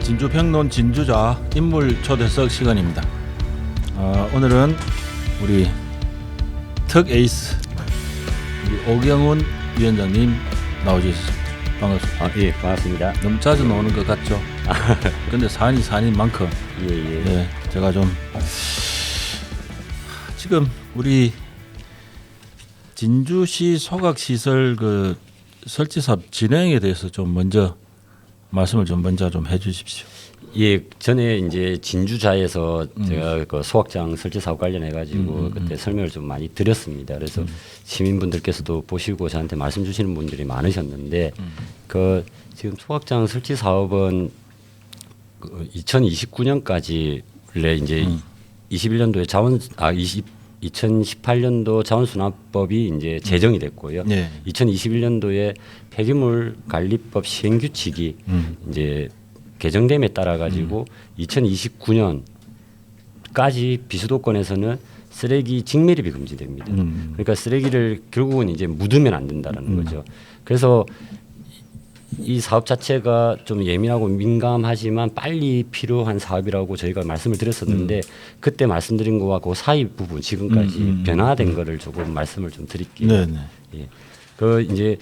진주평론 진주자 인물 초대석 시간입니다. 오늘은 우리 특 에이스 우리 오경훈 위원장님 나오셨습니다. 반갑습니다. 예, 반갑습니다. 너무 자주 나오는 것 같죠? 근데 산이 산인 만큼 예, 제가 좀 지금 우리 진주시 소각시설 그 설치 사업 진행에 대해서 좀 먼저 말씀을 좀 먼저 좀 해주십시오. 예, 전에 이제 진주자에서 제가 그 소각장 설치 사업 관련해 가지고 그때 설명을 좀 많이 드렸습니다. 그래서 시민분들께서도 보시고 저한테 말씀 주시는 분들이 많으셨는데 그 지금 소각장 설치 사업은 그 2029년까지 원래 이제 21년도에 2018년도 자원순환법이 이제 제정이 됐고요. 네. 2021년도에 폐기물 관리법 시행 규칙이 이제 개정됨에 따라 가지고 2029년까지 비수도권에서는 쓰레기 직매립이 금지됩니다. 그러니까 쓰레기를 결국은 이제 묻으면 안 된다라는 거죠. 그래서 이 사업 자체가 좀 예민하고 민감하지만 빨리 필요한 사업이라고 저희가 말씀을 드렸었는데 그때 말씀드린 거와 그 사이 부분 지금까지 변화된 거를 조금 말씀을 좀 드릴게요. 네네. 예. 그 이제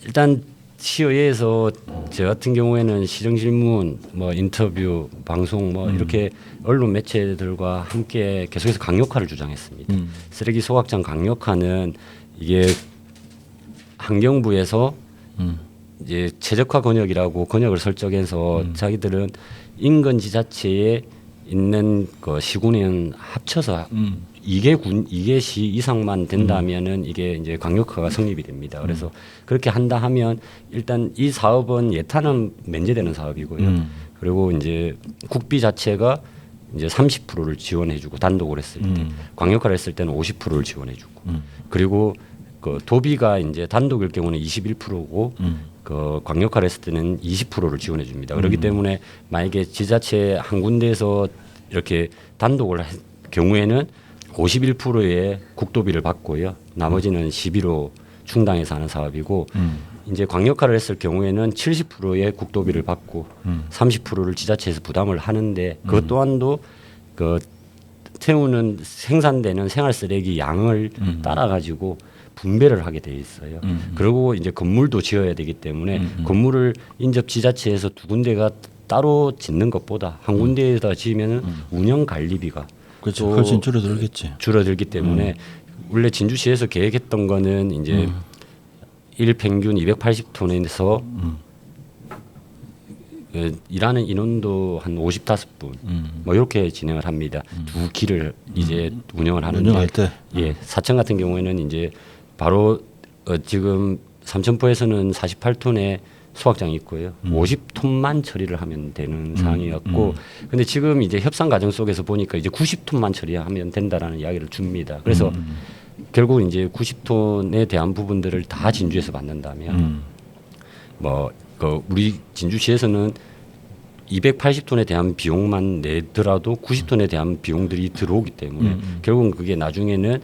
일단 시의회에서 저 같은 경우에는 시정질문, 뭐 인터뷰, 방송 뭐 이렇게 언론 매체들과 함께 계속해서 강력화를 주장했습니다. 쓰레기 소각장 강력화는 이게 환경부에서 이제 최적화 권역이라고 권역을 설정해서 자기들은 인근 지자체에 있는 그 시군은 합쳐서 2개 시 이상만 된다면은 이게 이제 강력화가 성립이 됩니다. 그래서 그렇게 한다 하면 일단 이 사업은 예탄은 면제되는 사업이고요. 그리고 이제 국비 자체가 이제 30%를 지원해주고 단독을 했을 때 광역화를 했을 때는 50%를 지원해주고 그리고 그 도비가 이제 단독일 경우는 21%고 그 광역화를 했을 때는 20%를 지원해 줍니다. 그렇기 때문에 만약에 지자체 한 군데에서 이렇게 단독을 할 경우에는 51%의 국도비를 받고요. 나머지는 시비로 충당해서 하는 사업이고 이제 광역화를 했을 경우에는 70%의 국도비를 받고 30%를 지자체에서 부담을 하는데 그것 또한도 그 태우는 생산되는 생활 쓰레기 양을 따라 가지고 분배를 하게 돼 있어요. 그리고 이제 건물도 지어야 되기 때문에 건물을 인접 지자체에서 두 군데가 따로 짓는 것보다 한 군데에다 지으면은 운영 관리비가 그렇죠. 훨씬 줄어들겠지. 줄어들기 때문에 원래 진주시에서 계획했던 거는 이제 일 평균 280톤에서 일하는 인원도 한 55분 뭐 이렇게 진행을 합니다. 두 길을 이제 운영을 하는데 운영할 때 예, 사천 같은 경우에는 이제 바로 지금 삼천포에서는 48톤의 소각장이 있고요. 50톤만 처리를 하면 되는 상황이었고, 근데 지금 이제 협상 과정 속에서 보니까 이제 90톤만 처리하면 된다라는 이야기를 줍니다. 그래서 결국 이제 90톤에 대한 부분들을 다 진주에서 받는다면, 뭐 그 우리 진주시에서는 280톤에 대한 비용만 내더라도 90톤에 대한 비용들이 들어오기 때문에 결국은 그게 나중에는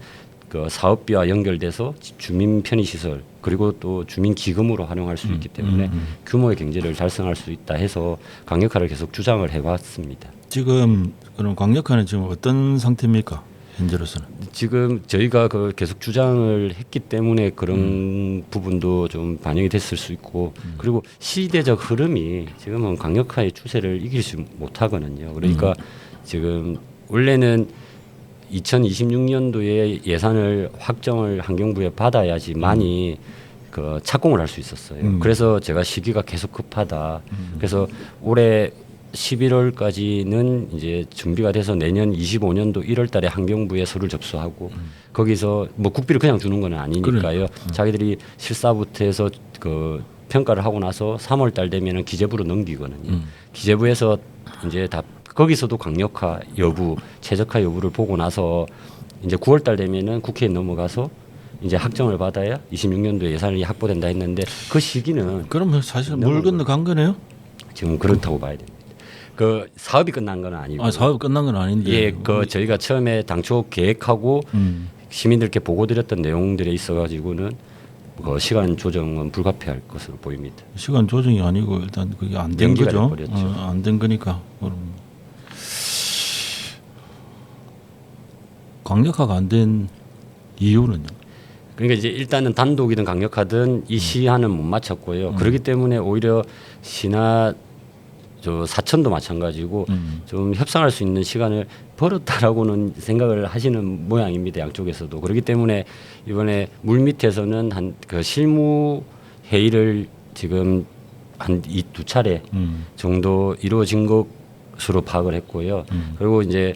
그 사업비와 연결돼서 주민 편의시설 그리고 또 주민 기금으로 활용할 수 있기 때문에 규모의 경제를 달성할 수 있다 해서 강력화를 계속 주장을 해왔습니다. 지금 그럼 강력화는 지금 어떤 상태입니까? 현재로서는 지금 저희가 그 계속 주장을 했기 때문에 그런 부분도 좀 반영이 됐을 수 있고 그리고 시대적 흐름이 지금은 강력화의 추세를 이기지 못하거든요. 그러니까 지금 원래는 2026년도에 예산을 확정을 환경부에 받아야지만이 그 착공을 할 수 있었어요. 그래서 제가 시기가 계속 급하다. 그래서 올해 11월까지는 이제 준비가 돼서 내년 25년도 1월달에 환경부에 서류를 접수하고 거기서 뭐 국비를 그냥 주는 건 아니니까요. 자기들이 실사부터해서 그 평가를 하고 나서 3월달 되면은 기재부로 넘기거든요. 기재부에서 이제 다 거기서도 강력화 여부, 최적화 여부를 보고 나서 이제 9월달 되면은 국회에 넘어가서 이제 확정을 받아야 26년도에 예산이 확보된다 했는데 그 시기는 그러면 사실 물 건너 간 거네요. 지금 그렇다고 봐야 됩니다. 그 사업이 끝난 건 아니고. 사업이 끝난 건 아닌데. 예, 그 저희가 처음에 당초 계획하고 시민들께 보고드렸던 내용들에 있어가지고는 시간 조정은 불가피할 것으로 보입니다. 시간 조정이 아니고 일단 그게 안 된 연기가 거죠. 돼버렸죠. 안 된 거니까. 그럼 강력화가 안 된 이유는요? 그러니까 이제 일단은 단독이든 강력하든 이 시한은 못 맞췄고요. 그렇기 때문에 오히려 시나 저 사천도 마찬가지고 좀 협상할 수 있는 시간을 벌었다라고는 생각을 하시는 모양입니다. 양쪽에서도. 그렇기 때문에 이번에 물밑에서는 한 그 실무 회의를 지금 한 두 차례 정도 이루어진 것으로 파악을 했고요. 그리고 이제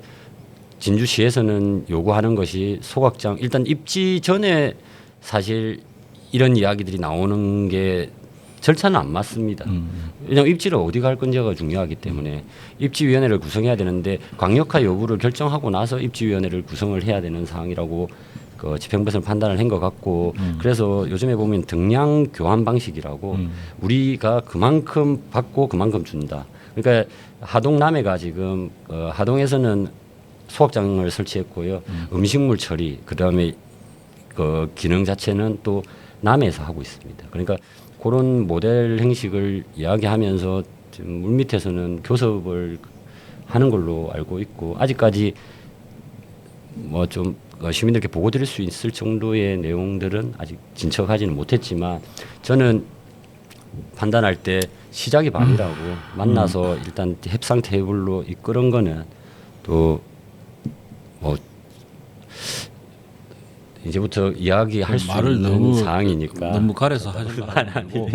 진주시에서는 요구하는 것이 소각장 일단 입지 전에 사실 이런 이야기들이 나오는 게 절차는 안 맞습니다. 왜냐하면 입지를 어디 갈 건지가 중요하기 때문에 입지위원회를 구성해야 되는데 강력화 여부를 결정하고 나서 입지위원회를 구성을 해야 되는 사항이라고 그 집행부에서는 판단을 한 것 같고 그래서 요즘에 보면 등량 교환 방식이라고 우리가 그만큼 받고 그만큼 준다. 그러니까 하동 남해가 지금 하동에서는 소각장을 설치했고요. 음식물 처리 그다음에 그 기능 자체는 또 남해에서 하고 있습니다. 그러니까 그런 모델 형식을 이야기하면서 지금 물밑에서는 교섭을 하는 걸로 알고 있고 아직까지 뭐 좀 시민들께 보고 드릴 수 있을 정도의 내용들은 아직 진척하지는 못했지만 저는 판단할 때 시작이 밤이라고 만나서 일단 협상 테이블로 이끄는 거는 또 뭐 이제부터 이야기할 수 말을 있는 너무 사항이니까 너무 가려서 하지 말고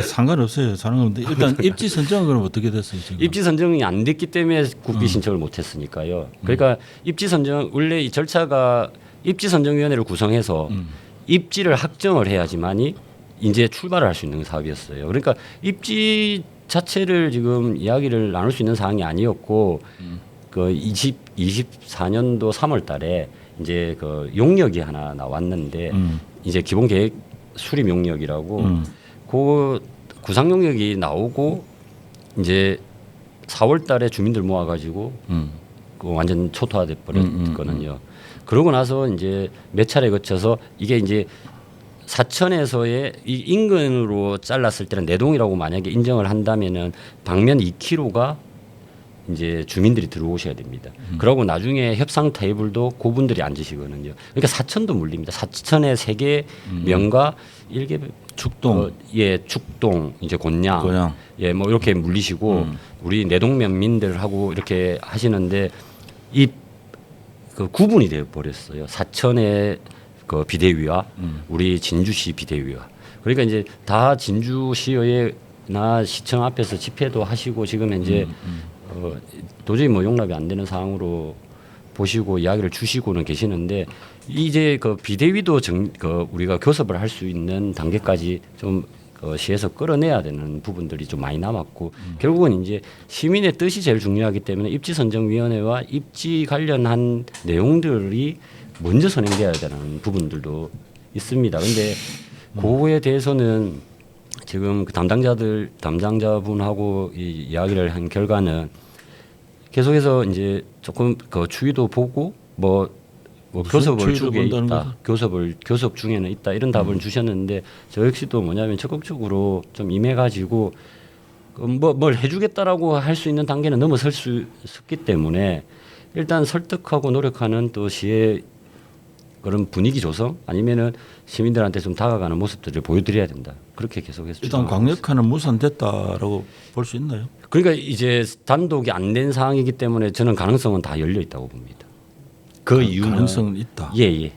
상관없어요. 상관없는데 일단 입지 선정은 그럼 어떻게 됐어요 지금? 입지 선정이 안 됐기 때문에 국비 신청을 못했으니까요. 그러니까 입지 선정 원래 이 절차가 입지 선정위원회를 구성해서 입지를 확정을 해야지만이 이제 출발을 할 수 있는 사업이었어요. 그러니까 입지 자체를 지금 이야기를 나눌 수 있는 사항이 아니었고 그 24년도 3월달에 이제 그 용역이 하나 나왔는데 이제 기본 계획 수립 용역이라고 그 구상 용역이 나오고 이제 4월달에 주민들 모아가지고 그 완전 초토화돼 버렸거든요. 그러고 나서 이제 몇 차례 거쳐서 이게 이제 사천에서의 이 인근으로 잘랐을 때는 내동이라고 만약에 인정을 한다면은 방면 2km가 이제 주민들이 들어오셔야 됩니다. 그러고 나중에 협상 테이블도 그분들이 앉으시거든요. 그러니까 사천도 물립니다. 사천의 3개 면과 1개 축동, 축동 이제 곤양, 뭐 이렇게 물리시고 우리 내동면민들하고 이렇게 하시는데 이 그 구분이 되어 버렸어요. 사천의 그 비대위와 우리 진주시 비대위와 그러니까 이제 다 진주시의회나 시청 앞에서 집회도 하시고 지금 현재 도저히 뭐 용납이 안 되는 상황으로 보시고 이야기를 주시고는 계시는데 이제 그 비대위도 우리가 교섭을 할 수 있는 단계까지 좀 시에서 끌어내야 되는 부분들이 좀 많이 남았고 결국은 이제 시민의 뜻이 제일 중요하기 때문에 입지선정위원회와 입지 관련한 내용들이 먼저 선행돼야 되는 부분들도 있습니다. 근데 그거에 대해서는 지금 그 담당자분하고 이 이야기를 한 결과는 계속해서 이제 조금 그 추이도 보고 뭐 교섭을 중에 있다, 교섭 중에는 있다 이런 답을 주셨는데 저 역시도 뭐냐면 적극적으로 좀 임해가지고 뭘 해주겠다라고 할 수 있는 단계는 넘어설 수 있기 때문에 일단 설득하고 노력하는 또 시의 그런 분위기 조성 아니면은 시민들한테 좀 다가가는 모습들을 보여드려야 된다. 그렇게 계속해서 일단 강력화는 무산됐다라고 볼 수 있나요? 그러니까 이제 단독이 안 된 상황이기 때문에 저는 가능성은 다 열려 있다고 봅니다. 그 이유는 가능성은 있다. 예.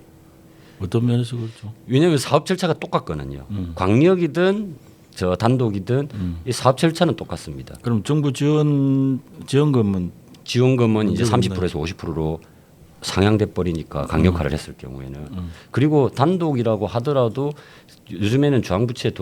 어떤 면에서 그렇죠? 왜냐하면 사업 절차가 똑같거든요. 광역이든 저 단독이든 이 사업 절차는 똑같습니다. 그럼 정부 지원금은 이제 30%에서 50%로 상향돼 버리니까 강력화를 했을 경우에는 그리고 단독이라고 하더라도 요즘에는 중앙부채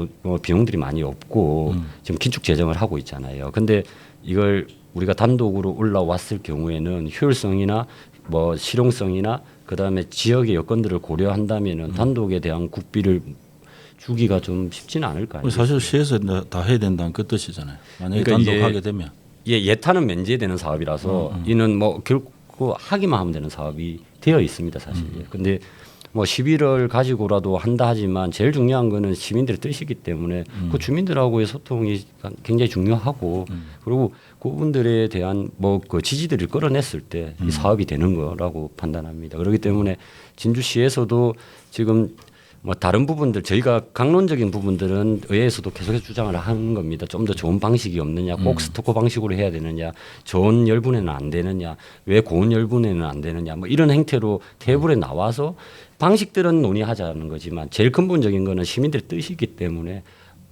비용들이 많이 없고 지금 긴축 재정을 하고 있잖아요. 근데 이걸 우리가 단독으로 올라왔을 경우에는 효율성이나 뭐 실용성이나 그다음에 지역의 여건들을 고려한다면은 단독에 대한 국비를 주기가 좀 쉽지는 않을 거 아니에요. 사실 시에서 다 해야 된다는 그 뜻이잖아요. 만약에 그러니까 단독하게 되면 예타는 면제되는 사업이라서 이는 뭐 결코 하기만 하면 되는 사업이 되어 있습니다, 사실. 근데 뭐 11월 가지고라도 한다 하지만 제일 중요한 거는 시민들의 뜻이기 때문에 그 주민들하고의 소통이 굉장히 중요하고 그리고 그분들에 대한 뭐 그 지지들을 끌어냈을 때 이 사업이 되는 거라고 판단합니다. 그렇기 때문에 진주시에서도 지금 뭐 다른 부분들 저희가 강론적인 부분들은 의회에서도 계속해서 주장을 하는 겁니다. 좀 더 좋은 방식이 없느냐, 꼭 스토커 방식으로 해야 되느냐, 저온 열분해는 안 되느냐, 왜 고온 열분해는 안 되느냐, 뭐 이런 행태로 테이블에 나와서 방식들은 논의하자는 거지만 제일 근본적인 거는 시민들의 뜻이기 때문에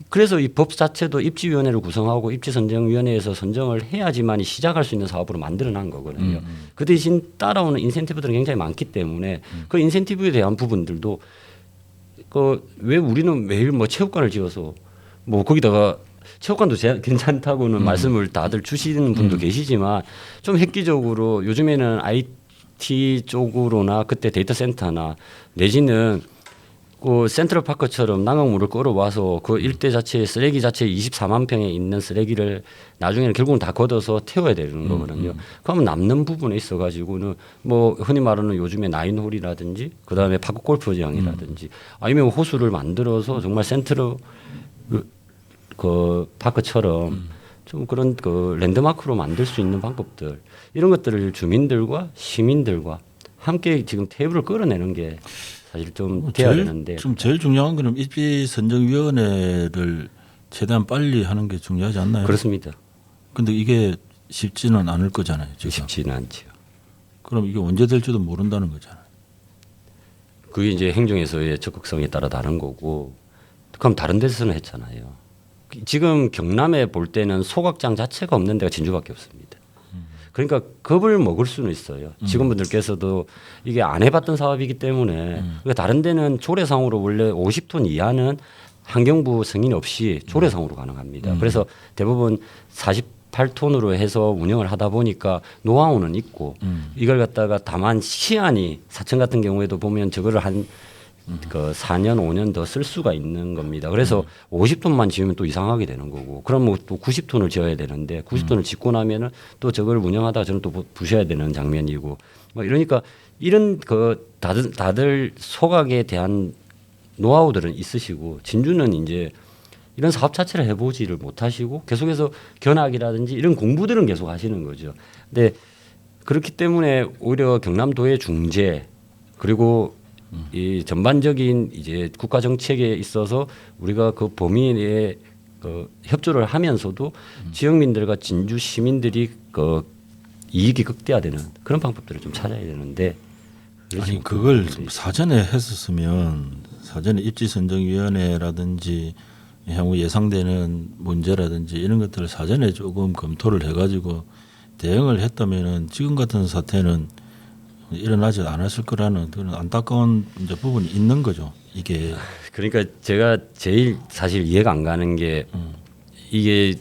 그래서 이 법 자체도 입지위원회를 구성하고 입지선정위원회에서 선정을 해야지만 시작할 수 있는 사업으로 만들어난 거거든요. 그 대신 따라오는 인센티브들은 굉장히 많기 때문에 그 인센티브에 대한 부분들도 그 왜 우리는 매일 뭐 체육관을 지어서 뭐 거기다가 체육관도 괜찮다고는 말씀을 다들 주시는 분도 계시지만 좀 획기적으로 요즘에는 IT 쪽으로나 그때 데이터 센터나 내지는 그 센트럴파크처럼 남강물을 끌어와서 그 일대 자체에 쓰레기 자체에 24만 평에 있는 쓰레기를 나중에는 결국은 다 걷어서 태워야 되는 거거든요. 그러면 남는 부분에 있어가지고는 뭐 흔히 말하는 요즘에 나인홀이라든지 그다음에 파크 골프장이라든지 아니면 호수를 만들어서 정말 센트럴 그 파크처럼 좀 그런 그 랜드마크로 만들 수 있는 방법들 이런 것들을 주민들과 시민들과 함께 지금 테이블을 끌어내는 게 사실 좀 돼야 되는데 좀 제일 중요한 거는 입지선정위원회를 최대한 빨리 하는 게 중요하지 않나요? 그렇습니다. 근데 이게 쉽지는 않을 거잖아요. 지금. 쉽지는 않죠. 그럼 이게 언제 될지도 모른다는 거잖아요. 그게 이제 행정에서의 적극성에 따라 다른 거고 그럼 다른 데서는 했잖아요. 지금 경남에 볼 때는 소각장 자체가 없는 데가 진주밖에 없습니다. 그러니까 겁을 먹을 수는 있어요. 직원분들께서도 이게 안 해봤던 사업이기 때문에 그러니까 다른 데는 조례상으로 원래 50톤 이하는 환경부 승인 없이 조례상으로 가능합니다. 그래서 대부분 48톤으로 해서 운영을 하다 보니까 노하우는 있고 이걸 갖다가 다만 시한이 사천 같은 경우에도 보면 저거를 한 그 4년 5년 더 쓸 수가 있는 겁니다. 그래서 50톤만 지으면 또 이상하게 되는 거고 그럼 뭐 또 90톤을 지어야 되는데 90톤을 짓고 나면은 또 저걸 운영하다가 저는 또 부셔야 되는 장면이고 뭐 이러니까 이런 그 다들 소각에 대한 노하우들은 있으시고 진주는 이제 이런 사업 자체를 해보지를 못하시고 계속해서 견학이라든지 이런 공부들은 계속 하시는 거죠. 근데 그렇기 때문에 오히려 경남도의 중재 그리고 이 전반적인 이제 국가 정책에 있어서 우리가 그 범위에 협조를 하면서도 지역민들과 진주 시민들이 그 이익이 극대화되는 그런 방법들을 좀 찾아야 되는데 아니 그걸 사전에 했었으면 사전에 입지선정위원회라든지 향후 예상되는 문제라든지 이런 것들을 사전에 조금 검토를 해가지고 대응을 했다면은 지금 같은 사태는 일어나지 않았을 거라는 그런 안타까운 이제 부분이 있는 거죠. 이게 그러니까 제가 제일 사실 이해가 안 가는 게 이게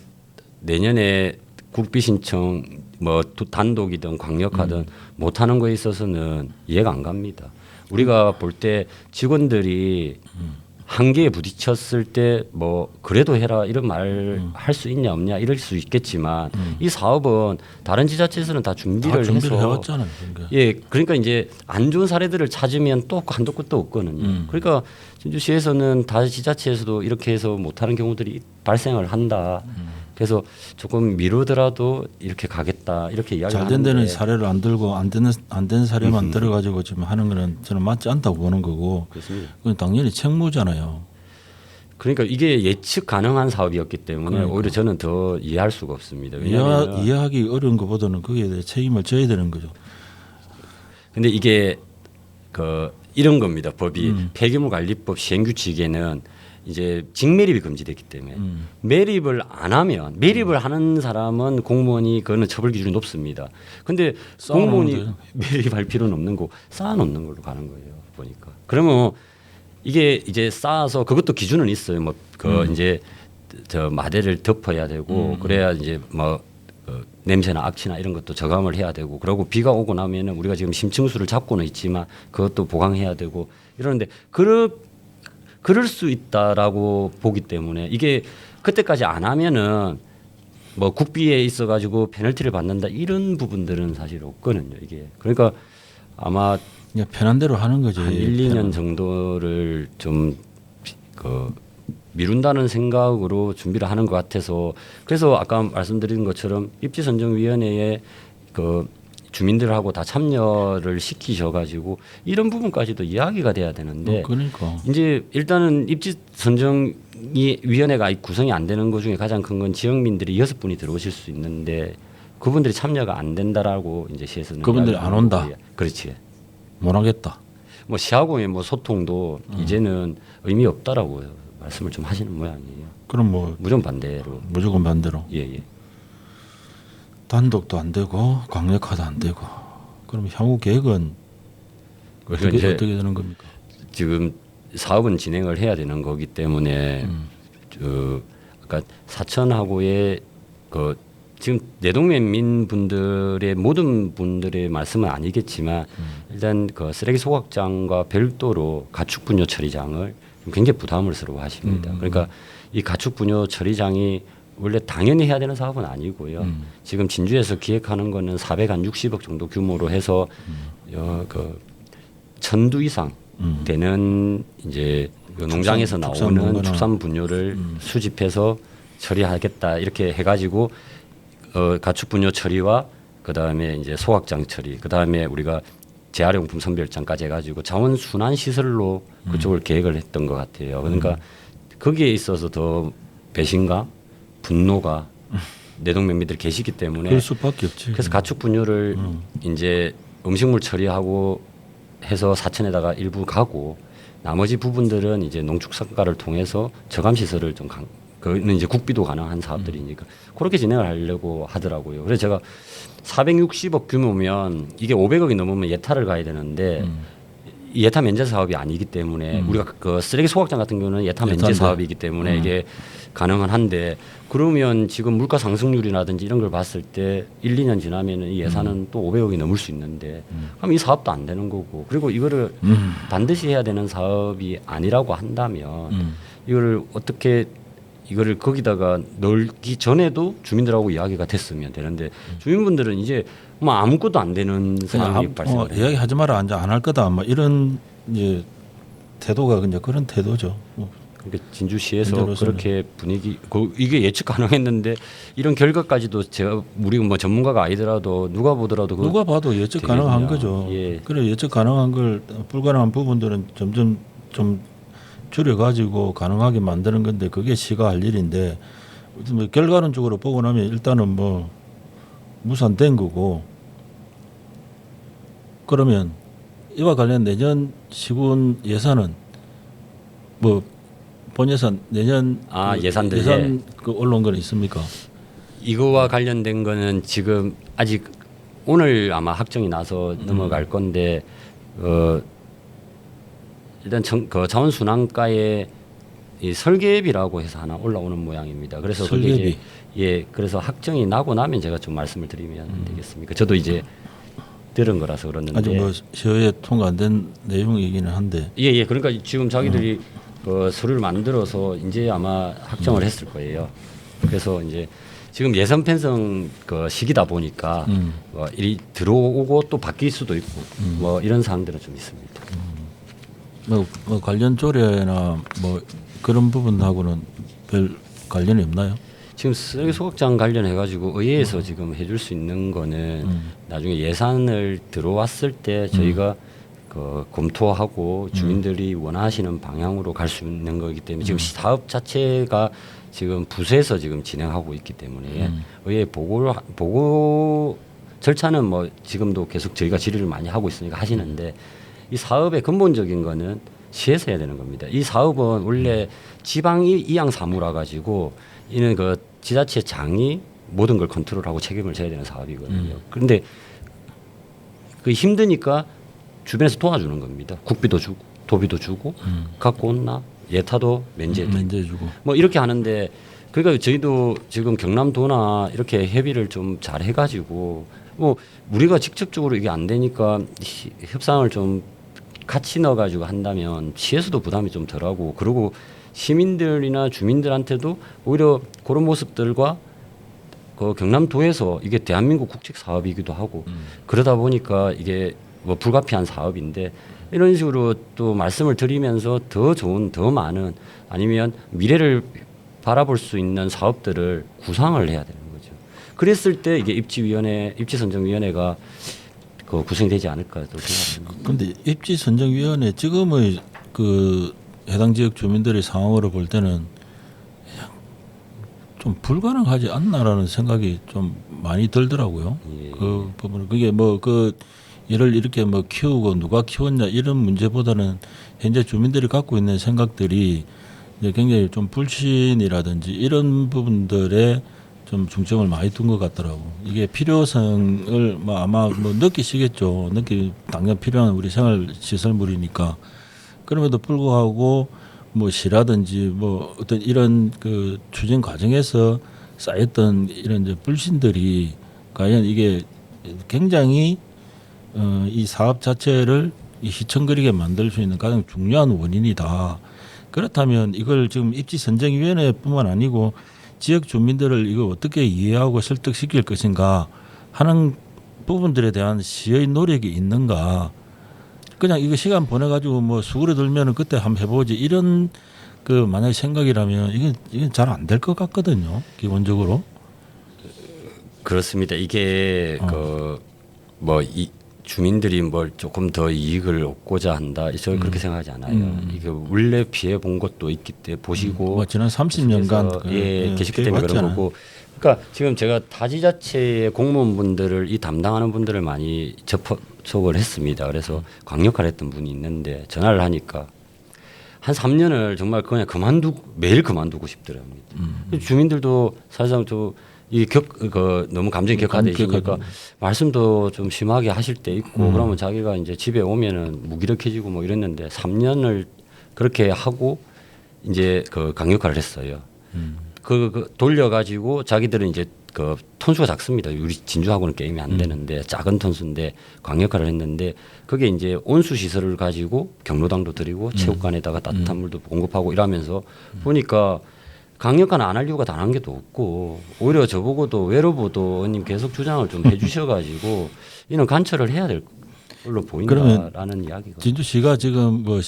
내년에 국비 신청 뭐 단독이든 광역하든 못하는 거에 있어서는 이해가 안 갑니다. 우리가 볼 때 직원들이 한계에 부딪혔을 때 뭐 그래도 해라 이런 말 할 수 있냐 없냐 이럴 수 있겠지만 이 사업은 다른 지자체에서는 다 준비를 해서 해왔잖아요. 그러니까. 예, 그러니까 이제 안 좋은 사례들을 찾으면 또 한도 끝도 없거든요. 그러니까 진주시에서는 다른 지자체에서도 이렇게 해서 못하는 경우들이 발생을 한다. 그래서 조금 미루더라도 이렇게 가겠다 이렇게 이야기를 잘된 하는데 데는 사례를 안 들고 안 된 사례만 들어가지고 지금 하는 거는 저는 맞지 않다고 보는 거고 그렇습니다. 그건 당연히 책무잖아요. 그러니까 이게 예측 가능한 사업이었기 때문에 그러니까. 오히려 저는 더 이해할 수가 없습니다. 왜냐하면 이해하기 어려운 것보다는 거기에 대해 책임을 져야 되는 거죠. 근데 이게 그 이런 겁니다. 법이 폐기물관리법 시행규칙에는 이제 직매립이 금지됐기 때문에 매립을 안 하면 매립을 하는 사람은 공무원이 그거는 처벌 기준이 높습니다. 근데 공무원이 쌓아놓으면 매립할 필요는 없는 거 쌓아놓는 걸로 가는 거예요. 보니까 그러면 이게 이제 쌓아서 그것도 기준은 있어요. 뭐 그 이제 저 마대를 덮어야 되고 그래야 이제 뭐 냄새나 악취나 이런 것도 저감을 해야 되고 그리고 비가 오고 나면은 우리가 지금 심층수를 잡고는 있지만 그것도 보강해야 되고 이러는데 그럴 수 있다라고 보기 때문에 이게 그때까지 안 하면은 뭐 국비에 있어 가지고 페널티를 받는다 이런 부분들은 사실 없거든요. 이게 그러니까 아마 그냥 편한 대로 하는 거지. 한 1, 2년 정도를 좀 미룬다는 생각으로 준비를 하는 것 같아서 그래서 아까 말씀드린 것처럼 입지선정위원회에 그 주민들하고 다 참여를 시키셔가지고 이런 부분까지도 이야기가 돼야 되는데 그러니까 이제 일단은 입지선정위원회가 구성이 안 되는 것 중에 가장 큰 건 지역민들이 6분이 들어오실 수 있는데 그분들이 참여가 안 된다라고 이제 시에서는 그분들이 안 온다. 그렇지. 못 하겠다. 뭐 시하고의 뭐 소통도 이제는 의미 없다라고 말씀을 좀 하시는 모양이에요. 그럼 뭐 무조건 반대로. 무조건 반대로. 예. 단독도 안 되고 광역화도 안 되고. 그럼 향후 계획은 어떻게 되는 겁니까? 지금 사업은 진행을 해야 되는 거기 때문에 아까 사천하고의 그 지금 내동면민 분들의 모든 분들의 말씀은 아니겠지만 일단 그 쓰레기 소각장과 별도로 가축 분뇨 처리장을 굉장히 부담스러워하십니다. 그러니까 이 가축 분뇨 처리장이 원래 당연히 해야 되는 사업은 아니고요. 지금 진주에서 기획하는 거는 460억 정도 규모로 해서 그 1000두 이상 되는 이제 그 농장에서 나오는 축산 분뇨를 수집해서 처리하겠다 이렇게 해가지고 가축 분뇨 처리와 그 다음에 이제 소각장 처리, 그 다음에 우리가 재활용품 선별장까지 해가지고 자원 순환 시설로 그쪽을 계획을 했던 것 같아요. 그러니까 거기에 있어서 더 배신감, 분노가 내동면민들 계시기 때문에 그럴 수밖에 없지. 그래서 가축 분뇨를 이제 음식물 처리하고 해서 사천에다가 일부 가고 나머지 부분들은 이제 농축산가를 통해서 저감 시설을 좀 그는 이제 국비도 가능한 사업들이니까 그렇게 진행을 하려고 하더라고요. 그래서 제가 460억 규모면 이게 500억이 넘으면 예타를 가야 되는데 이 예타 면제 사업이 아니기 때문에 우리가 그 쓰레기 소각장 같은 경우는 예타 면제 사업이기 때문에 이게 가능은 한데 그러면 지금 물가 상승률이라든지 이런 걸 봤을 때 1, 2년 지나면은 이 예산은 또 500억이 넘을 수 있는데 그럼 이 사업도 안 되는 거고 그리고 이거를 반드시 해야 되는 사업이 아니라고 한다면 이거를 어떻게 이거를 거기다가 넣기 전에도 주민들하고 이야기가 됐으면 되는데 주민분들은 이제 뭐 아무것도 안 되는 상황이 발생을 해요. 이야기하지 마라, 안 할 거다, 뭐 이런 이제 태도가 그냥 그런 태도죠. 그러니까 진주시에서 현재로서는. 그렇게 분위기 이게 예측 가능했는데 이런 결과까지도 제가 우리 뭐 전문가가 아니더라도 누가 보더라도 누가 봐도 예측 가능한 거죠. 예. 그래 예측 가능한 걸 불가능한 부분들은 점점 좀 줄여가지고 가능하게 만드는 건데 그게 시가 할 일인데 뭐 결과론적으로 보고 나면 일단은 뭐 무산된 거고 그러면 이와 관련 내년 시군 예산은 뭐 본예산 내년 예산들 예산 그 올라온 건 있습니까? 이거와 관련된 거는 지금 아직 오늘 아마 확정이 나서 넘어갈 건데 일단 그 자원순환가에 이 설계비라고 해서 하나 올라오는 모양입니다. 그래서 그게 설계비. 이제 그래서 확정이 나고 나면 제가 좀 말씀을 드리면 되겠습니까? 저도 이제 들은 거라서 그러는데 아직 뭐 시의회 통과 안 된 내용이기는 한데 예 그러니까 지금 자기들이 그 서류를 만들어서 이제 아마 확정을 했을 거예요. 그래서 이제 지금 예산 편성 그 시기다 보니까 뭐 일이 들어오고 또 바뀔 수도 있고 뭐 이런 사항들은 좀 있습니다. 뭐 관련 조례나 뭐 그런 부분하고는 별 관련이 없나요? 지금 쓰레기 소각장 관련해 가지고 의회에서 지금 해줄 수 있는 거는 나중에 예산을 들어왔을 때 저희가 그 검토하고 주민들이 원하시는 방향으로 갈 수 있는 거기 때문에 지금 사업 자체가 지금 부서에서 지금 진행하고 있기 때문에 의회 보고 절차는 뭐 지금도 계속 저희가 질의를 많이 하고 있으니까 하시는데 이 사업의 근본적인 거는 시에서 해야 되는 겁니다. 이 사업은 원래 지방 이양 사무라 가지고 이는 그 지자체장이 모든 걸 컨트롤하고 책임을 져야 되는 사업이거든요. 그런데 그 힘드니까 주변에서 도와주는 겁니다. 국비도 주고 도비도 주고 갖고 온나 예타도 면제해주고 뭐 이렇게 하는데 그러니까 저희도 지금 경남도나 이렇게 협의를 좀 잘 해가지고 뭐 우리가 직접적으로 이게 안 되니까 협상을 좀 같이 넣어가지고 한다면 시에서도 부담이 좀 덜하고 그리고 시민들이나 주민들한테도 오히려 그런 모습들과 그 경남도에서 이게 대한민국 국책 사업이기도 하고 그러다 보니까 이게 뭐 불가피한 사업인데 이런 식으로 또 말씀을 드리면서 더 좋은 더 많은 아니면 미래를 바라볼 수 있는 사업들을 구상을 해야 되는 거죠. 그랬을 때 이게 입지선정위원회가 그 구성이 되지 않을까 또 생각합니다. 그런데 입지선정위원회 지금의 그 해당 지역 주민들의 상황으로 볼 때는 좀 불가능하지 않나라는 생각이 좀 많이 들더라고요. 예. 그 부분은 그게 뭐 그 얘를 이렇게 뭐 키우고 누가 키웠냐 이런 문제보다는 현재 주민들이 갖고 있는 생각들이 이제 굉장히 좀 불신이라든지 이런 부분들에 좀 중점을 많이 둔 것 같더라고. 이게 필요성을 뭐 아마 뭐 느끼시겠죠. 당연 필요한 우리 생활 시설물이니까. 그럼에도 불구하고 뭐 시라든지 뭐 어떤 이런 그 추진 과정에서 쌓였던 이런 이제 불신들이 과연 이게 굉장히 이 사업 자체를 이 희청거리게 만들 수 있는 가장 중요한 원인이다. 그렇다면 이걸 지금 입지선정위원회뿐만 아니고 지역 주민들을 이거 어떻게 이해하고 설득시킬 것인가 하는 부분들에 대한 시의 노력이 있는가. 그냥 이거 시간 보내가지고 뭐 수그려 들면은 그때 한번 해보지 이런 그 만약에 생각이라면 이건 잘 안 될 것 같거든요. 기본적으로. 그렇습니다. 이게 그 뭐 이 주민들이 뭘 조금 더 이익을 얻고자 한다. 저는 그렇게 생각하지 않아요. 이게 원래 피해 본 것도 있기 때문에 보시고 뭐 지난 30년간 계속해서 계셨기 때문에 그런 거고. 그러니까 지금 제가 타지자체의 공무원분들을 이 담당하는 분들을 많이 접촉을 했습니다. 그래서 광역화를 했던 분이 있는데 전화를 하니까 한 3년을 정말 그냥 매일 그만두고 싶더랍니다. 주민들도 사실상 너무 감정이 격화돼 있으니까 말씀도 좀 심하게 하실 때 있고 그러면 자기가 이제 집에 오면은 무기력해지고 뭐 이랬는데 3년을 그렇게 하고 이제 그 강력화를 했어요. 그 돌려가지고 자기들은 이제 그 톤수가 작습니다. 우리 진주하고는 게임이 안 되는데 작은 톤수인데 강력화를 했는데 그게 이제 온수 시설을 가지고 경로당도 드리고 체육관에다가 따뜻한 물도 공급하고 이러면서 보니까 강력화는 안 할 이유가 단 한 개도 없고 오히려 저보고도 외로보도 의원님 계속 주장을 좀 해주셔가지고 이는 간철을 해야 될 걸로 보인다라는 이야기가. 진주시가 지금 뭐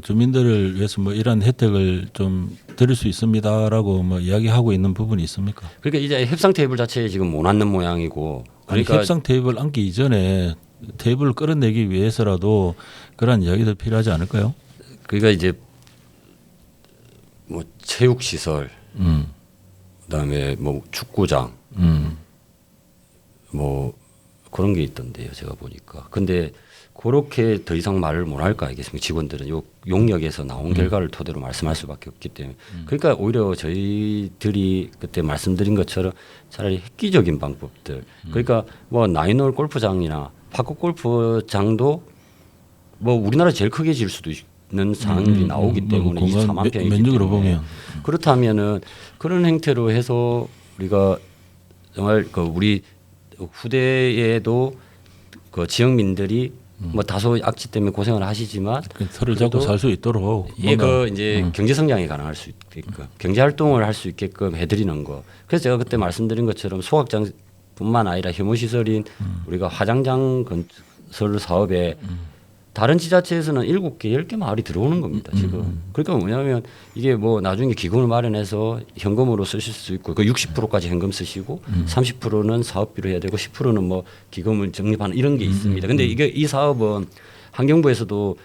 주민들을 위해서 뭐 이런 혜택을 좀 드릴 수 있습니다라고 뭐 이야기하고 있는 부분이 있습니까? 그러니까 이제 협상 테이블 자체에 지금 못 앉는 모양이고. 그러니까 협상 테이블 앉기 이전에 테이블을 끌어내기 위해서라도 그런 이야기도 필요하지 않을까요? 그러니까 이제 뭐 체육 시설, 그다음에 뭐 축구장, 뭐 그런 게 있던데요, 제가 보니까. 근데 그렇게 더 이상 말을 못 할 거 아니겠습니까? 직원들은 요 용역에서 나온 결과를 토대로 말씀할 수밖에 없기 때문에. 그러니까 오히려 저희들이 그때 말씀드린 것처럼 차라리 획기적인 방법들. 그러니까 뭐 나인홀 골프장이나 파크 골프장도 뭐 우리나라 제일 크게 질 수도 있는 상황이 나오기 때문에 24만 평이기 면적으로 때문에. 보면 그렇다면은 그런 행태로 해서 우리가 정말 그 우리 후대에도 그 지역민들이 뭐 다소 악취 때문에 고생을 하시지만 털을 잡고 살 수 있도록 예, 그 이제 경제 성장이 가능할 수 있게끔 경제 활동을 할 수 있게끔 해드리는 거. 그래서 제가 그때 말씀드린 것처럼 소각장뿐만 아니라 혐오 시설인 우리가 화장장 건설 사업에 다른 지자체에서는 7개, 10개 마을이 들어오는 겁니다, 지금. 그러니까 뭐냐면 이게 뭐 나중에 기금을 마련해서 현금으로 쓰실 수 있고 그 60%까지 현금 쓰시고 30%는 사업비로 해야 되고 10%는 뭐 기금을 적립하는 이런 게 있습니다. 근데 이게 이 사업은 환경부에서도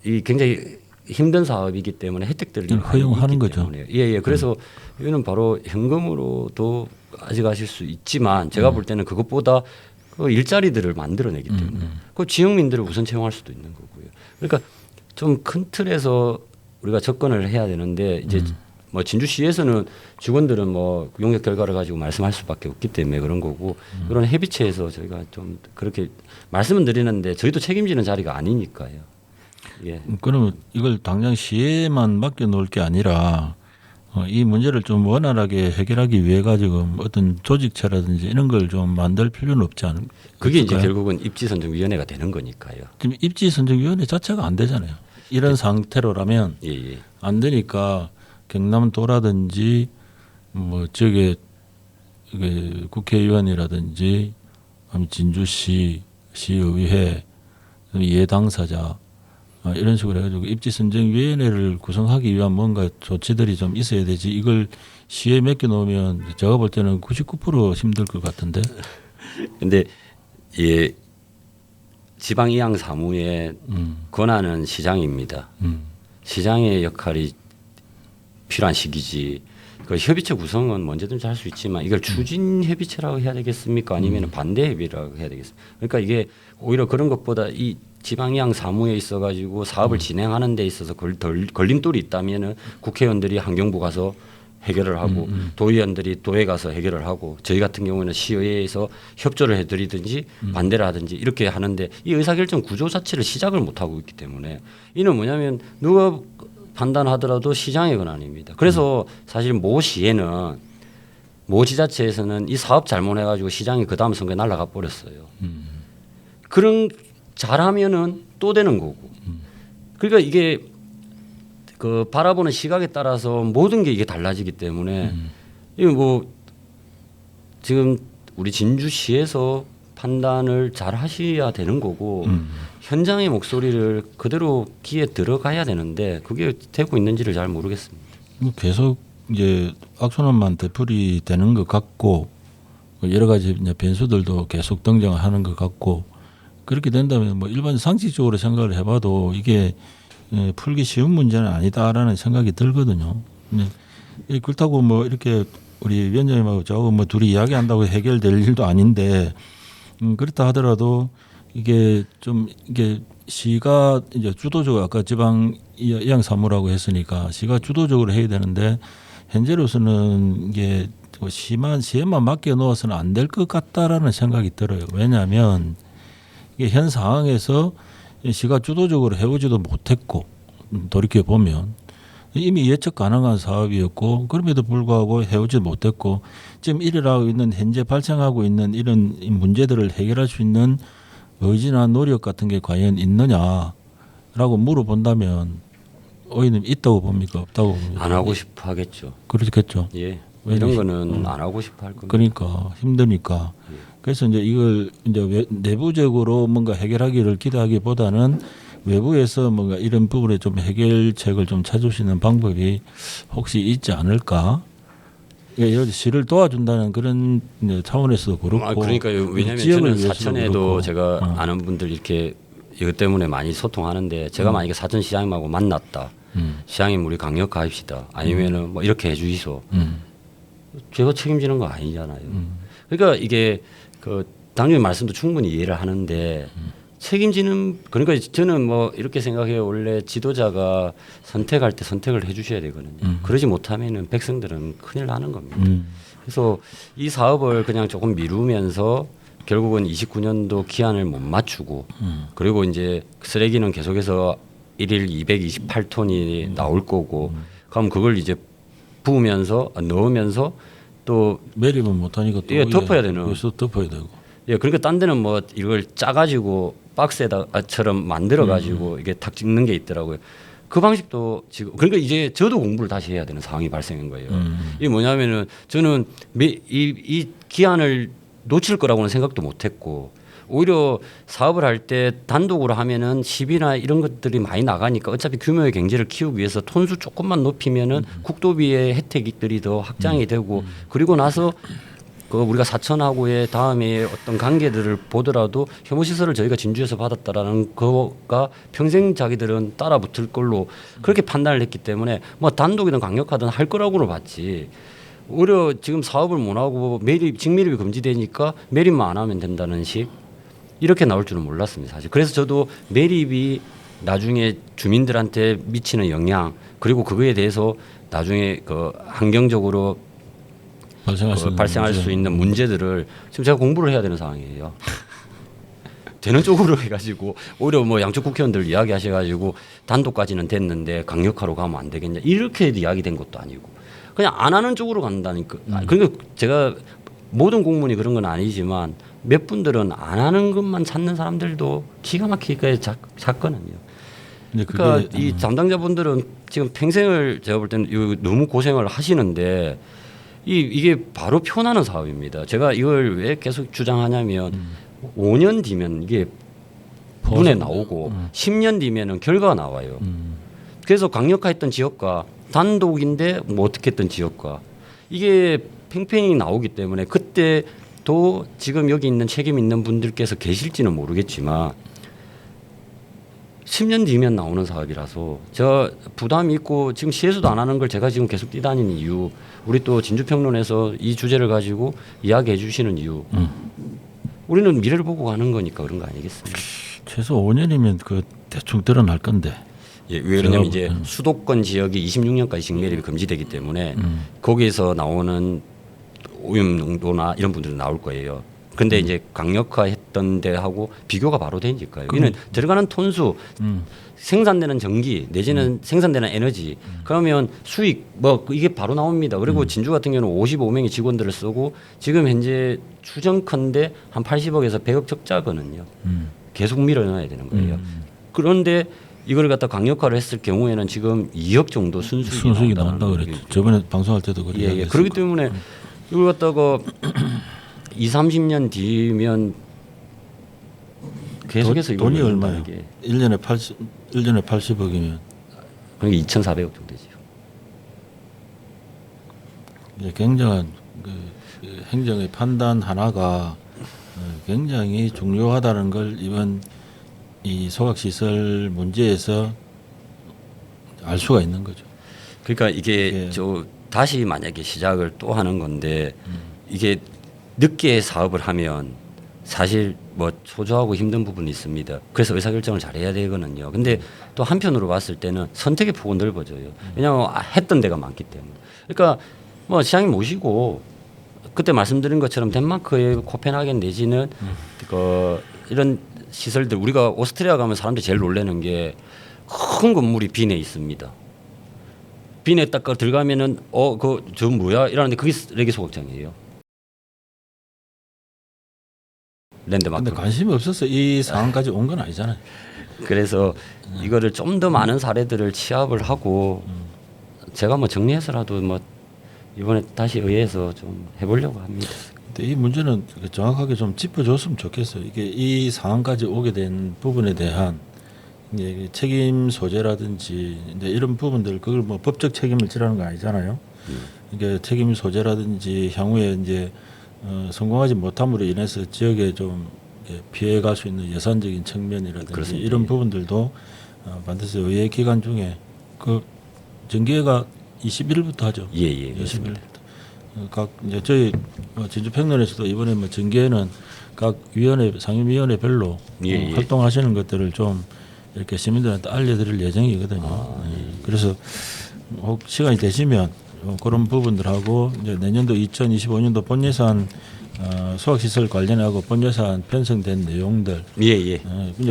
이 굉장히 힘든 사업이기 때문에 혜택들을 허용하는 거죠. 예, 예. 그래서 이거는 바로 현금으로도 가져가실 수 있지만 제가 볼 때는 그것보다 그 일자리들을 만들어내기 때문에 그 지역민들을 우선 채용할 수도 있는 거고요. 그러니까 좀 큰 틀에서 우리가 접근을 해야 되는데 이제 뭐 진주시에서는 직원들은 뭐 용역 결과를 가지고 말씀할 수밖에 없기 때문에 그런 거고 그런 협의체에서 저희가 좀 그렇게 말씀은 드리는데 저희도 책임지는 자리가 아니니까요. 예. 그러면 이걸 당장 시에만 맡겨 놓을 게 아니라 이 문제를 좀 원활하게 해결하기 위해 가지고 어떤 조직체라든지 이런 걸 좀 만들 필요는 없지 않을까요? 그게 이제 결국은 입지선정위원회가 되는 거니까요. 지금 입지선정위원회 자체가 안 되잖아요. 이런 상태로라면 예, 예. 안 되니까 경남도라든지 뭐 지역의 국회의원이라든지 진주시 시의회 이해 당사자 이런 식으로 해가지고 입지선정위원회를 구성하기 위한 뭔가 조치들이 좀 있어야 되지. 이걸 시에 맡겨놓으면 제가 볼 때는 99% 힘들 것 같은데. 근데 예, 지방이양 사무의 권한은 시장입니다. 시장의 역할이 필요한 시기지. 그 협의체 구성은 언제든지 할 수 있지만 이걸 추진 협의체라고 해야 되겠습니까? 아니면 반대 협의라고 해야 되겠습니까? 그러니까 이게 오히려 그런 것보다 이 지방이양 사무에 있어가지고 사업을 진행하는 데 있어서 걸림돌이 있다면은 국회의원들이 환경부 가서 해결을 하고 도의원들이 도에 가서 해결을 하고 저희 같은 경우는 시의회에서 협조를 해드리든지 반대를 하든지 이렇게 하는데 이 의사결정 구조 자체를 시작을 못 하고 있기 때문에 이는 뭐냐면 누가 판단하더라도 시장의 권한입니다. 그래서 사실 모 시에는 모 지자체에서는 이 사업 잘못해가지고 시장이 그 다음 선거에 날아가 버렸어요. 그런 잘하면은 또 되는 거고. 그러니까 이게 그 바라보는 시각에 따라서 모든 게 이게 달라지기 때문에 이거 뭐 지금 우리 진주시에서 판단을 잘 하셔야 되는 거고 현장의 목소리를 그대로 귀에 들어가야 되는데 그게 되고 있는지를 잘 모르겠습니다. 계속 이제 악순환만 되풀이 되는 것 같고 여러 가지 이제 변수들도 계속 등장하는 것 같고 그렇게 된다면 뭐 일반 상식적으로 생각을 해봐도 이게 풀기 쉬운 문제는 아니다라는 생각이 들거든요. 그렇다고 뭐 이렇게 우리 위원장님하고 저하고 뭐 둘이 이야기한다고 해결될 일도 아닌데 그렇다 하더라도 이게 좀 이게 시가 이제 주도적으로 아까 지방 이양 사무라고 했으니까 시가 주도적으로 해야 되는데 현재로서는 이게 시에만 맡겨 놓아서는 안 될 것 같다라는 생각이 들어요. 왜냐하면 이게 현 상황에서 시가 주도적으로 해오지도 못했고 돌이켜 보면 이미 예측 가능한 사업이었고 그럼에도 불구하고 해오지 못했고 지금 일어나고 있는 현재 발생하고 있는 이런 문제들을 해결할 수 있는 의지나 노력 같은 게 과연 있느냐라고 물어본다면 의원님 있다고 봅니까 없다고 봅니까? 안 하고 싶어 하겠죠. 그렇겠죠. 예. 이런 거는 안 하고 싶어 할 겁니다. 그러니까 힘드니까. 그래서 이제 이걸 이제 내부적으로 뭔가 해결하기를 기대하기보다는 외부에서 뭔가 이런 부분에 좀 해결책을 좀 찾을 수 있는 방법이 혹시 있지 않을까? 그러니까 시를 도와준다는 그런 차원에서도 그렇고. 그러니까요. 왜냐하면 저는 사천에도 제가 아는 분들 이렇게 이것 때문에 많이 소통하는데 제가 만약에 사천 시장님하고 만났다. 시장님 우리 강력화합시다. 아니면은 뭐 이렇게 해주시소. 제가 책임지는 거 아니잖아요. 그러니까 이게 그 당연히 말씀도 충분히 이해를 하는데 책임지는 그러니까 저는 뭐 이렇게 생각해요. 원래 지도자가 선택할 때 선택을 해주셔야 되거든요. 그러지 못하면은 백성들은 큰일 나는 겁니다. 그래서 이 사업을 그냥 조금 미루면서 결국은 29년도 기한을 못 맞추고 그리고 이제 쓰레기는 계속해서 1일 228톤이 나올 거고 그럼 그걸 이제 부으면서 넣으면서 또 매립은 못하니까 또 덮어야 되는. 그래서 덮어야 되고. 예, 그러니까 딴 데는 뭐 이걸 짜가지고 박스에다처럼 만들어가지고 이게 탁 찍는 게 있더라고요. 그 방식도 지금 그러니까 이제 저도 공부를 다시 해야 되는 상황이 발생한 거예요. 이게 뭐냐면은 저는 이 기한을 놓칠 거라고는 생각도 못했고 오히려 사업을 할 때 단독으로 하면은 시비나 이런 것들이 많이 나가니까 어차피 규모의 경제를 키우기 위해서 톤수 조금만 높이면은 국도비의 혜택들이 더 확장이 되고 그리고 나서 그 우리가 사천하고의 다음에 어떤 관계들을 보더라도 혐오시설을 저희가 진주에서 받았다라는 거가 평생 자기들은 따라붙을 걸로 그렇게 판단을 했기 때문에 뭐 단독이든 강력하든 할 거라고는 봤지. 오히려 지금 사업을 못 하고 직매립이 금지되니까 매립만 안 하면 된다는 식 이렇게 나올 줄은 몰랐습니다. 사실. 그래서 저도 매립이 나중에 주민들한테 미치는 영향 그리고 그거에 대해서 나중에 그 환경적으로 발생할 수 있는 문제들을 지금 제가 공부를 해야 되는 상황이에요. 되는 쪽으로 해가지고 오히려 뭐 양쪽 국회의원들 이야기하셔가지고 단독까지는 됐는데 강력화로 가면 안 되겠냐 이렇게 이야기된 것도 아니고 그냥 안 하는 쪽으로 간다니까. 그러니까 제가 모든 공무원이 그런 건 아니지만 몇 분들은 안 하는 것만 찾는 사람들도 기가 막히게 찾거든요. 그러니까 이 담당자분들은 지금 평생을 제가 볼 때는 너무 고생을 하시는데 이게 바로 표나는 사업입니다. 제가 이걸 왜 계속 주장하냐면 5년 뒤면 이게 눈에 나오고 10년 뒤면은 결과가 나와요. 그래서 강력화했던 지역과 단독인데 뭐 어떻게 했던 지역과 이게 팽팽히 나오기 때문에 그때도 지금 여기 있는 책임 있는 분들께서 계실지는 모르겠지만 10년 뒤면 나오는 사업이라서 저 부담이 있고 지금 시에서도 안 하는 걸 제가 지금 계속 뛰다니는 이유, 우리 또 진주평론에서 이 주제를 가지고 이야기해 주시는 이유, 우리는 미래를 보고 가는 거니까 그런 거 아니겠습니까? 최소 5년이면 그 대충 드러날 건데. 예, 왜냐하면 이제 수도권 지역이 26년까지 직매립이 금지되기 때문에 거기에서 나오는 오염 농도나 이런 분들은 나올 거예요. 근데 이제 강력화했던 데하고 비교가 바로 되니까요. 이는 들어가는 톤수, 생산되는 전기 내지는 생산되는 에너지, 그러면 수익 뭐 이게 바로 나옵니다. 그리고 진주 같은 경우는 55명의 직원들을 쓰고 지금 현재 추정컨대 한 80억에서 100억 적자거든요. 계속 밀어넣어야 되는 거예요. 그런데 이걸 갖다 강력화를 했을 경우에는 지금 2억 정도 순수익이 나온다 그랬죠. 저번에 방송할 때도 그렇게 예, 예. 그렇기 때문에 이걸 갖다가 20, 30년 뒤면 계속해서 돈이 이걸 얼마예요? 이게 1년에 80억이면 그러니까 2,400억 정도 되죠. 이제 굉장한 그 행정의 판단 하나가 굉장히 중요하다는 걸 이번 이 소각시설 문제에서 알 수가 있는 거죠. 그러니까 이게 저 다시 만약에 시작을 또 하는 건데 이게 늦게 사업을 하면 사실 뭐 초조하고 힘든 부분이 있습니다. 그래서 의사결정을 잘해야 되거든요. 근데 또 한편으로 봤을 때는 선택의 폭은 넓어져요. 왜냐하면 했던 데가 많기 때문에. 그러니까 뭐 시장님 모시고 그때 말씀드린 것처럼 덴마크의 코펜하겐 내지는 그 이런 시설들, 우리가 오스트리아 가면 사람들이 제일 놀라는 게 큰 건물이 빈에 있습니다. 빈에 딱 들어가면은 저 뭐야 이러는데 그게 레게 소각장이에요. 랜드마크. 근데 관심이 없어서 이 상황까지 온 건 아니잖아요. 그래서 이거를 좀 더 많은 사례들을 취합을 하고 제가 뭐 정리해서라도 뭐 이번에 다시 의회에서 좀 해보려고 합니다. 근데 이 문제는 정확하게 좀 짚어줬으면 좋겠어요. 이게 이 상황까지 오게 된 부분에 대한 이제 책임 소재라든지 이제 이런 부분들, 그걸 뭐 법적 책임을 지라는 거 아니잖아요. 이게 책임 소재라든지 향후에 이제 성공하지 못함으로 인해서 지역에 좀 피해갈 수 있는 예산적인 측면이라든지 그렇습니다. 이런 부분들도 반드시 의회 기간 중에 그 정기회가 21일부터 하죠. 예, 21일부터. 각 이제 저희 진주평론에서도 이번에 뭐 정기회는 각 위원회 상임위원회별로 예. 활동하시는 것들을 좀 이렇게 시민들한테 알려드릴 예정이거든요. 그래서 혹 시간이 되시면 그런 부분들하고 이제 내년도 2025년도 본예산 소각시설 관련하고 본예산 편성된 내용들, 예. 이제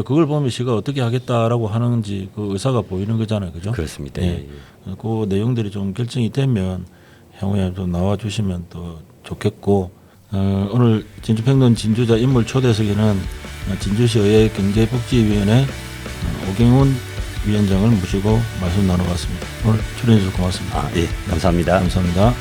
그걸 보면 시가 어떻게 하겠다라고 하는지 그 의사가 보이는 거잖아요, 그죠? 그렇습니다. 예. 그 내용들이 좀 결정이 되면 향후에 좀 나와 주시면 또 좋겠고, 오늘 진주평론 진주자 인물 초대석에는 진주시 의회 경제복지위원회 오경훈 위원장을 모시고 말씀 나눠봤습니다. 오늘 출연해 주셔서 고맙습니다. 예, 감사합니다. 감사합니다.